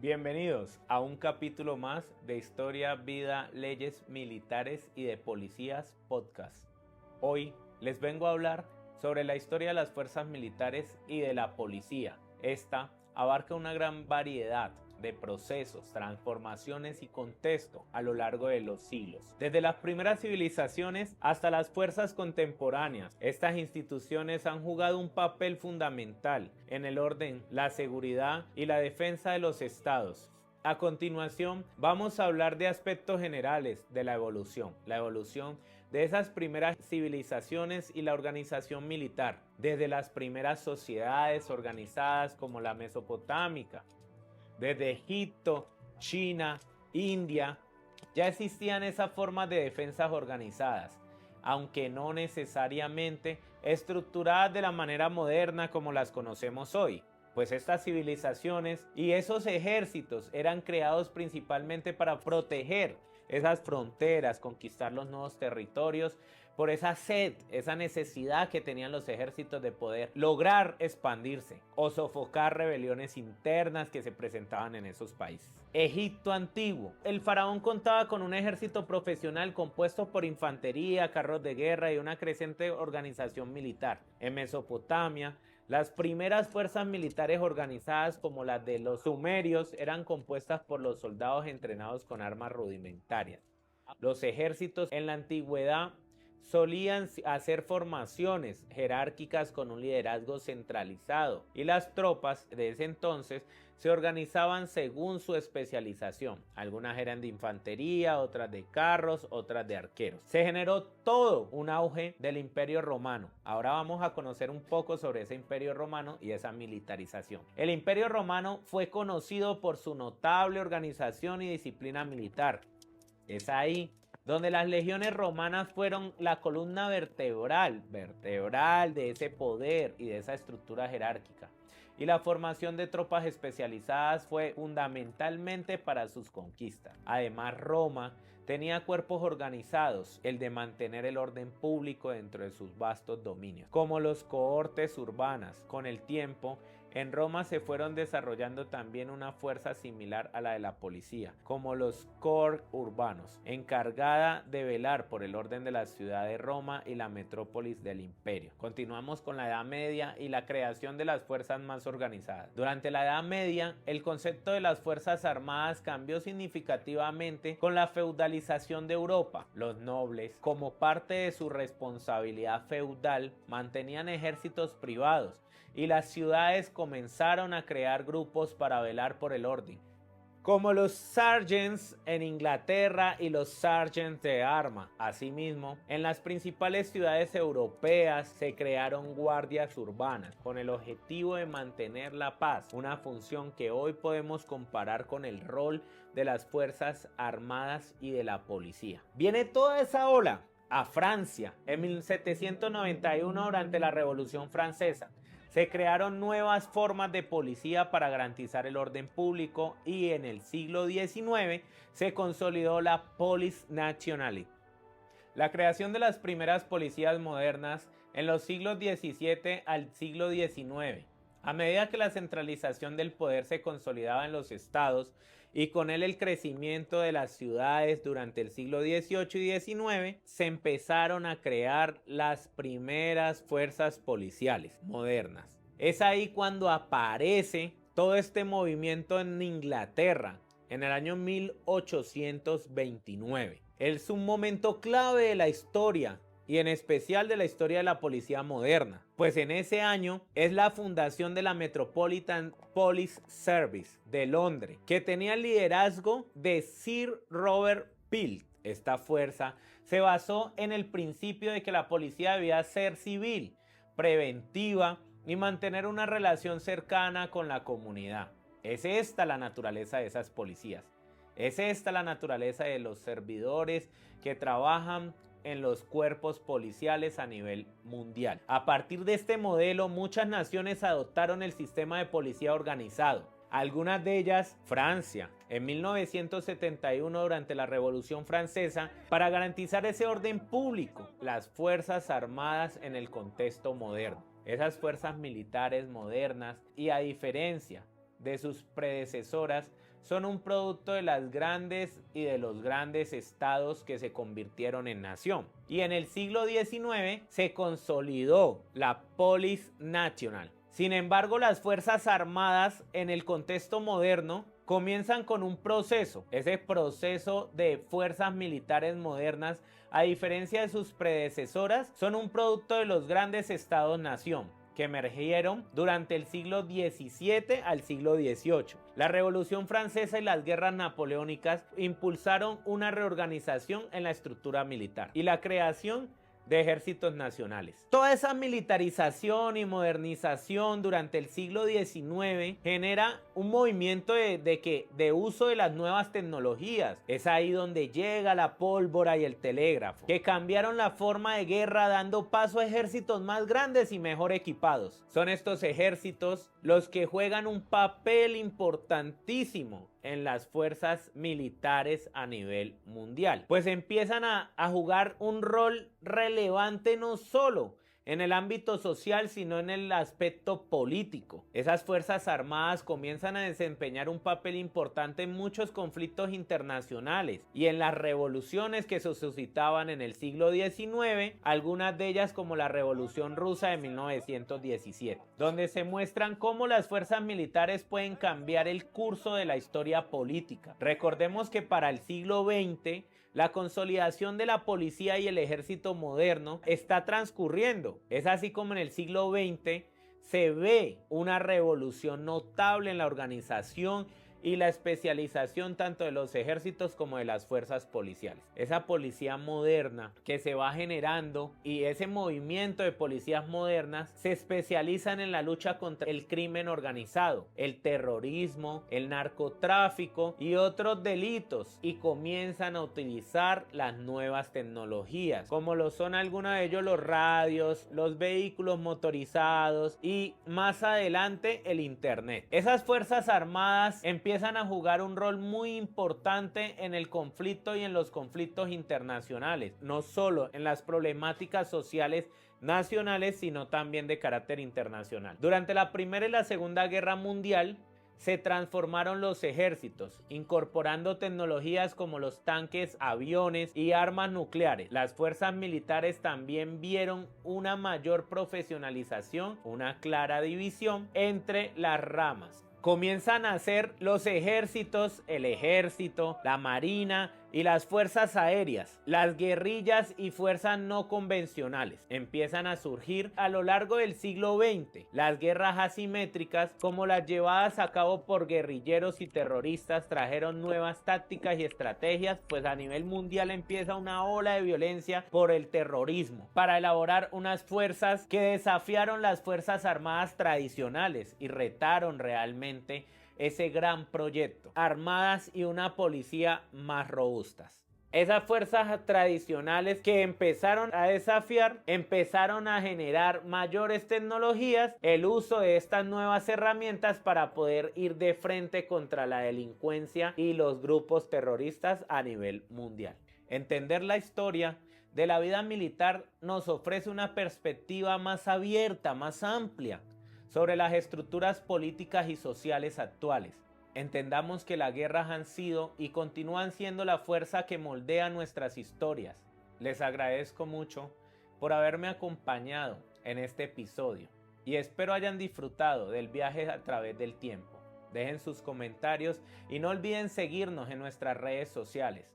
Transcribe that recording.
Bienvenidos a un capítulo más de Historia, Vida, Leyes Militares y de Policías Podcast. Hoy les vengo a hablar sobre la historia de las fuerzas militares y de la policía. Esta abarca una gran variedad de procesos, transformaciones y contexto a lo largo de los siglos. Desde las primeras civilizaciones hasta las fuerzas contemporáneas, estas instituciones han jugado un papel fundamental en el orden, la seguridad y la defensa de los estados. A continuación, vamos a hablar de aspectos generales de la evolución de esas primeras civilizaciones y la organización militar, desde las primeras sociedades organizadas como la mesopotámica. Desde Egipto, China, India, ya existían esas formas de defensas organizadas, aunque no necesariamente estructuradas de la manera moderna como las conocemos hoy. Pues estas civilizaciones y esos ejércitos eran creados principalmente para proteger esas fronteras, conquistar los nuevos territorios, por esa sed, esa necesidad que tenían los ejércitos de poder lograr expandirse o sofocar rebeliones internas que se presentaban en esos países. Egipto antiguo. El faraón contaba con un ejército profesional compuesto por infantería, carros de guerra y una creciente organización militar. En Mesopotamia, las primeras fuerzas militares organizadas como las de los sumerios eran compuestas por los soldados entrenados con armas rudimentarias. Los ejércitos en la antigüedad solían hacer formaciones jerárquicas con un liderazgo centralizado y las tropas de ese entonces se organizaban según su especialización. Algunas eran de infantería, otras de carros, otras de arqueros. Se generó todo un auge del Imperio Romano. Ahora vamos a conocer un poco sobre ese Imperio Romano y esa militarización. El Imperio Romano fue conocido por su notable organización y disciplina militar. Es ahí donde las legiones romanas fueron la columna vertebral de ese poder y de esa estructura jerárquica. Y la formación de tropas especializadas fue fundamentalmente para sus conquistas. Además, Roma tenía cuerpos organizados, el de mantener el orden público dentro de sus vastos dominios, como los cohortes urbanas. Con el tiempo, en Roma se fueron desarrollando también una fuerza similar a la de la policía, como los corps urbanos, encargada de velar por el orden de la ciudad de Roma y la metrópolis del imperio. Continuamos con la Edad Media y la creación de las fuerzas más organizadas. Durante la Edad Media, el concepto de las fuerzas armadas cambió significativamente con la feudalización de Europa. Los nobles, como parte de su responsabilidad feudal, mantenían ejércitos privados y las ciudades comenzaron a crear grupos para velar por el orden, como los sergeants en Inglaterra y los sergeants de arma. Asimismo, en las principales ciudades europeas se crearon guardias urbanas con el objetivo de mantener la paz, una función que hoy podemos comparar con el rol de las fuerzas armadas y de la policía. Viene toda esa ola a Francia en 1791 durante la Revolución Francesa. Se crearon nuevas formas de policía para garantizar el orden público y en el siglo XIX se consolidó la Police Nationale. La creación de las primeras policías modernas en los siglos XVII al siglo XIX. A medida que la centralización del poder se consolidaba en los estados y con él el crecimiento de las ciudades durante el siglo XVIII y XIX, se empezaron a crear las primeras fuerzas policiales modernas. Es ahí cuando aparece todo este movimiento en Inglaterra, en el año 1829. Es un momento clave de la historia y en especial de la historia de la policía moderna, pues en ese año es la fundación de la Metropolitan Police Service de Londres, que tenía el liderazgo de Sir Robert Peel. Esta fuerza se basó en el principio de que la policía debía ser civil, preventiva y mantener una relación cercana con la comunidad. Es esta la naturaleza de esas policías. Es esta la naturaleza de los servidores que trabajan en los cuerpos policiales a nivel mundial. A partir de este modelo, muchas naciones adoptaron el sistema de policía organizado. Algunas de ellas, Francia, en 1971 durante la Revolución Francesa, para garantizar ese orden público, las fuerzas armadas en el contexto moderno. Esas fuerzas militares modernas, y a diferencia de sus predecesoras, son un producto de las grandes y de los grandes estados que se convirtieron en nación. Y en el siglo XIX se consolidó la polis nacional. Sin embargo, las Fuerzas Armadas en el contexto moderno comienzan con un proceso. Ese proceso de fuerzas militares modernas, a diferencia de sus predecesoras, son un producto de los grandes estados-nación que emergieron durante el siglo XVII al siglo XVIII. La Revolución Francesa y las guerras napoleónicas impulsaron una reorganización en la estructura militar y la creación de ejércitos nacionales. Toda esa militarización y modernización durante el siglo XIX genera un movimiento de uso de las nuevas tecnologías. Es ahí donde llega la pólvora y el telégrafo, que cambiaron la forma de guerra, dando paso a ejércitos más grandes y mejor equipados. Son estos ejércitos los que juegan un papel importantísimo en las fuerzas militares a nivel mundial, pues empiezan a jugar un rol relevante no solo en el ámbito social, sino en el aspecto político. Esas fuerzas armadas comienzan a desempeñar un papel importante en muchos conflictos internacionales y en las revoluciones que se suscitaban en el siglo XIX, algunas de ellas como la Revolución Rusa de 1917, donde se muestran cómo las fuerzas militares pueden cambiar el curso de la historia política. Recordemos que para el siglo XX, la consolidación de la policía y el ejército moderno está transcurriendo. Es así como en el siglo XX se ve una revolución notable en la organización y la especialización tanto de los ejércitos como de las fuerzas policiales. Esa policía moderna que se va generando y ese movimiento de policías modernas se especializan en la lucha contra el crimen organizado, el terrorismo, el narcotráfico y otros delitos, y comienzan a utilizar las nuevas tecnologías, como lo son algunos de ellos los radios, los vehículos motorizados y más adelante el internet. Esas fuerzas armadas empiezan a jugar un rol muy importante en el conflicto y en los conflictos internacionales, no solo en las problemáticas sociales nacionales, sino también de carácter internacional. Durante la Primera y la Segunda Guerra Mundial se transformaron los ejércitos, incorporando tecnologías como los tanques, aviones y armas nucleares. Las fuerzas militares también vieron una mayor profesionalización, una clara división entre las ramas. Comienzan a ser los ejércitos, el ejército, la marina y las fuerzas aéreas, las guerrillas y fuerzas no convencionales. Empiezan a surgir a lo largo del siglo XX las guerras asimétricas, como las llevadas a cabo por guerrilleros y terroristas, trajeron nuevas tácticas y estrategias, pues a nivel mundial empieza una ola de violencia por el terrorismo, para elaborar unas fuerzas que desafiaron las fuerzas armadas tradicionales y retaron realmente ese gran proyecto, armadas y una policía más robustas. Esas fuerzas tradicionales que empezaron a desafiar, empezaron a generar mayores tecnologías, el uso de estas nuevas herramientas para poder ir de frente contra la delincuencia y los grupos terroristas a nivel mundial. Entender la historia de la vida militar nos ofrece una perspectiva más abierta, más amplia, sobre las estructuras políticas y sociales actuales. Entendamos que las guerras han sido y continúan siendo la fuerza que moldea nuestras historias. Les agradezco mucho por haberme acompañado en este episodio y espero hayan disfrutado del viaje a través del tiempo. Dejen sus comentarios y no olviden seguirnos en nuestras redes sociales.